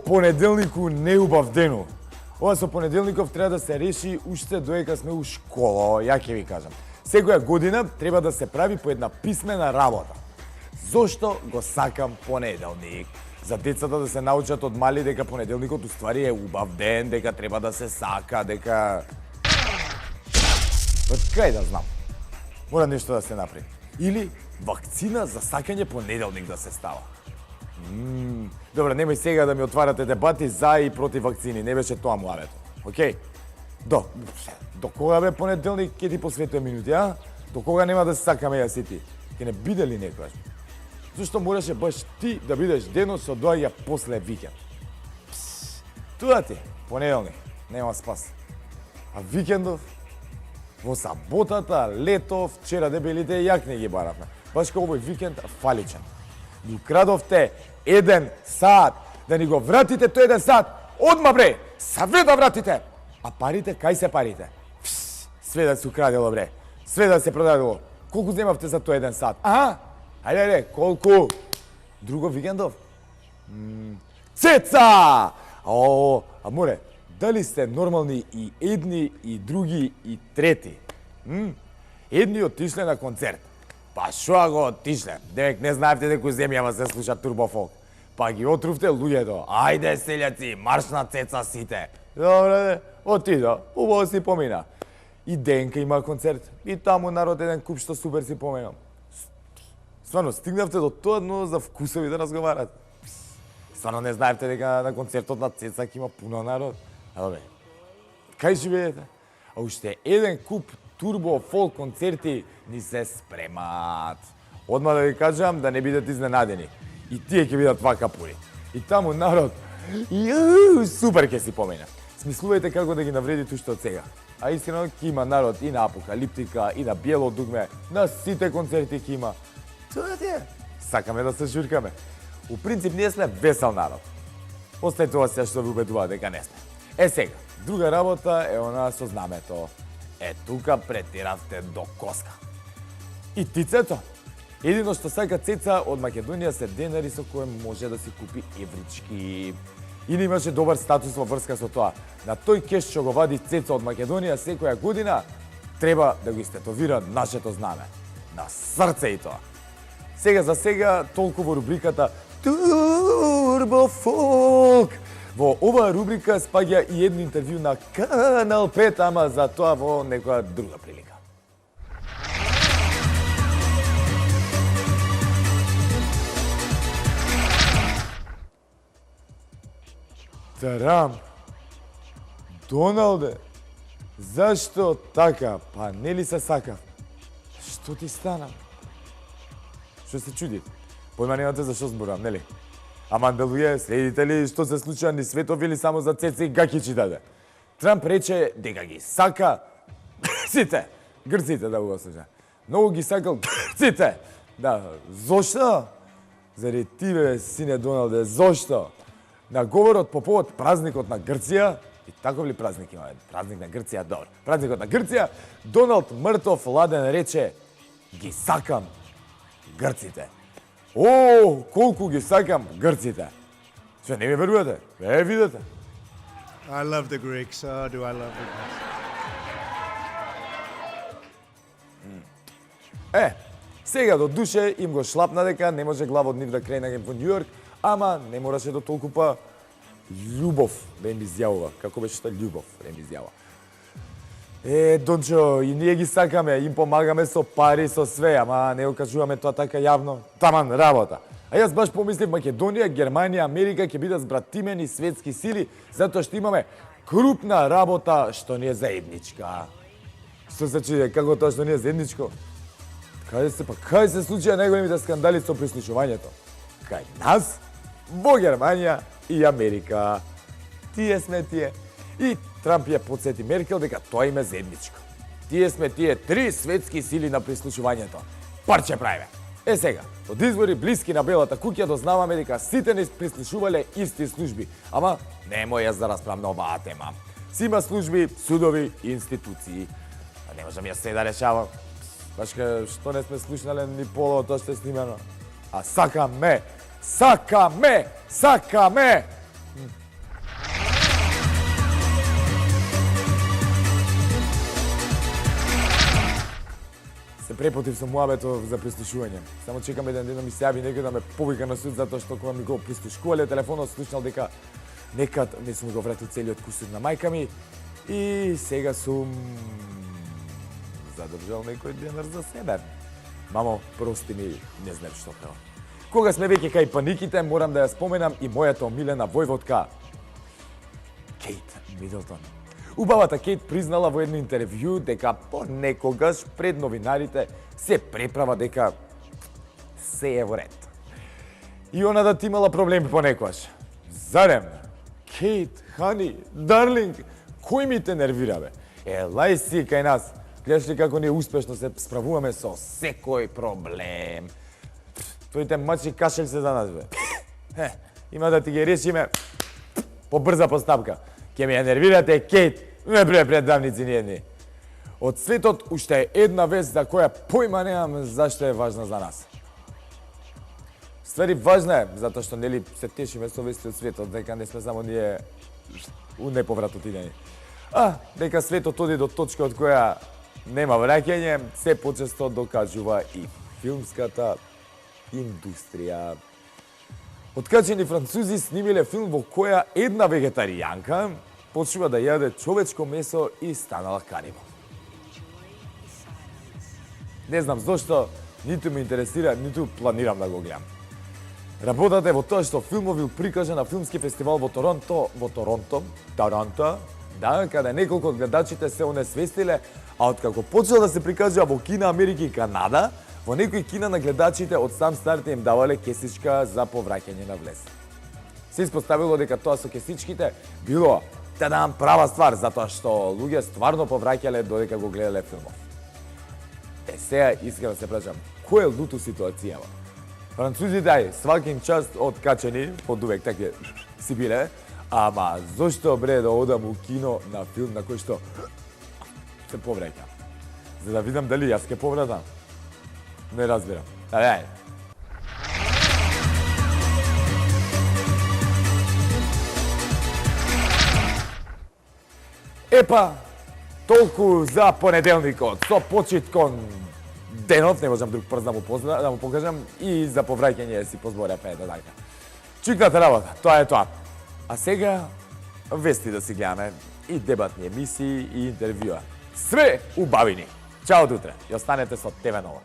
понеделнику неубав дену. Ова со понеделников треба да се реши уште додека сме у школа, ја ќе ви кажам. Секоја година треба да се прави по една писмена работа. Зошто го сакам понеделник? За децата да се научат од мали дека понеделникот уствари е убав ден, дека треба да се сака, дека... Од кај да знам? Мора нешто да се направи. Или вакцина за сакање понеделник да се става. Добре, немој сега да ми отварате дебати за и против вакцини, не беше тоа муавето. Океј? До кога бе понеделник ќе ти посветува минути, а? До кога нема да се сакаме јас и ти? Ќе не биде ли некојаш? Зошто мораше баш ти да бидеш денот што доаѓа после викенд? Тоа ти, понеделник, нема спас. А викендов? Во саботата, лето, вчера дебелите јакне ги баравме. Баш како овој викенд фаличен. Ни украдовте 1 сат, да ни го вратите тој 1 сат. Одма бре, све да вратите. А парите, кај се парите? Све да се украдело бре, све да се продадело. Колку земавте за тој 1 сат? Ајде, колку? Друго викендов? Цеца! А море, дали сте нормални и едни, и други, и трети? Едни отишле на концерт. Па шо го отишле? Демек не знаевте дека земјава се слуша турбофолк. Па ги отрувте луѓето. Ајде селјаци, марш на Цеца сите. Добре, отида, убаво си помина. И Денка има концерт, и таму народ еден куп што супер си поминам. Стварно, стигнавте до тоа, но за вкусови да разговарат. Стварно не знаевте дека на концертот на Цеца ќе има пуно народ. Добре, кај живеете? А уште еден куп турбо фолк концерти ни се спремат. Одма да ви кажам да не бидете изненадени. И тие ќе бидат вака пури. И таму народ супер ќе си помина. Смислувајте како да ги навредите уште од сега. А искрено ќе има народ и на Апокалиптика, и на Биело дугме, на сите концерти ќе има. Тоа ти е. Сакаме да се журкаме. У принцип ние сме весел народ. После тоа се што ви убедува дека не сме. Сега, друга работа е она со знамето. Тука претиравте до коска. И тицето. Едино што сака Цеца од Македонија се денари со кои може да си купи еврички. И не имаше добар статус во врска со тоа. На тој кеш што го вади Цеца од Македонија секоја година, треба да го истетовира нашето знаме. На срце и тоа. Сега за сега толку во рубриката Турбо Фолк. Во оваа рубрика спаѓа и едно интервју на Канал 5, ама за тоа во некоја друга прилика. Тарам, Доналде, зашто така? Па нели се сакав? Што ти стана? Што се чуди? Појма немате за што зборам, нели? Ама луѓе, следите ли што се случува ни светов или само за Цеца и гаки читате? Трамп рече дека ги сака грците да го слуша. Многу ги сакал грците. Да, зошто? Заради ти бе, сине Доналде, зошто? На говорот по повод празникот на Грција, и таков ли празник има? Празник на Грција, добро. Празникот на Грција, Доналд мртов ладен рече: ги сакам грците. Колку ги сакам грците. Што не ми верувате? Видете. I love the Greeks. Oh, do I love the Greeks. Сега до душе им го шлапна дека не може глава од нив да крене во Нью Йорк, ама не мораше до толку па љубов да им изјавува. Како беше тоа љубов да им изјава. Дончо, и ние ги сакаме, им помагаме со пари, со све, ама не го кажуваме тоа така јавно. Таман работа. А јас баш помислив Македонија, Германија, Америка ќе бидат збратимени светски сили, затоа што имаме крупна работа што не е заедничка. Што се чуди, како тоа што не е заедничко? Кај се случија најголемите скандали со прислушувањето? Кај нас, во Германија и Америка. Тие сме тие. И Трамп ја подсети Меркел дека тоа им е заедничко. Тие сме тие 3 светски сили на прислушувањето. Парче правиме. Сега, од избори блиски на Белата куќа дознаваме дека сите не прислушувале исти служби. Ама, немој јас да расправам на оваа тема. Си има служби, судови и институции. А не можам јас се да решавам. Баш што не сме слушнале ни поло тоа што е снимано. А сакаме Сакаме! Сакаме! Се препотив со муабето за прислушување. Само чекам еден ден да ми се јави некој да ме повика на суд затоа што кога ми го прислушувале телефонот слушнал дека некад не сум го вратил целиот кусур на мајка ми и сега сум задржал некој денар за себе. Мамо, прости ми, не знам што прavo. Кога сме веќе кај паниките, морам да ја споменам и мојата омилена војводка Кейт Мидлтон. Убавата Кейт признала во едно интервју дека понекогаш пред новинарите се преправа дека се е во ред. И она да ти имала проблеми понекогаш. Зарем? Кейт, хани, дарлинг, кој ми те нервира, бе? Лај си кај нас. Гледаш ли како ние успешно се справуваме со секој проблем. Твоите мачи кашель се за нас, бе. Има да ти ги решиме по брза постапка. Ке ми ја нервирате, Кейт, не предавници ни едни. Од светот уште е една вест за која појма немам зашто е важна за нас. Ствари важна е, затоа што нели се тешиме со вести од светот, дека не сме само ние у неповрат отидени. Дека светот оди до точка од која нема враќање, се почесто докажува и филмската индустрија. Откачени французи снимиле филм во која една вегетаријанка почува да јаде човечко месо и станала канибал. Не знам зошто, ниту ме интересира, ниту планирам да го гледам. Работата е во тоа што филмот бил прикажан на филмски фестивал во Торонто, да, каде неколку од гледачите се онесвестиле, а откако почел да се прикажува во Кина, Америка и Канада, во некои кина на гледачите од сам старт им давале кесичка за повраќање на влез. Се испоставило дека тоа со кесичките било тадам права ствар, затоа што луѓе стварно повраќале додека го гледале филмов. Сега искам да се прашам, кој е луто ситуацијава? Французите сваки част од качени, подувек таке си биле, ама зошто бре да одам у кино на филм на кој што се повраќа? За да видам дали јас ке повратам? Не разбирам. Ајде. Епа, толку за понеделникот. Со почиткон денот, не можам друг прст да му покажам, и за повраќање си позборя пејата така. Чикната работа, тоа е тоа. А сега, вести да си гледаме, и дебатни емисии, и интервјуа. Све убавини. Чао до утре и останете со ТВ Нова.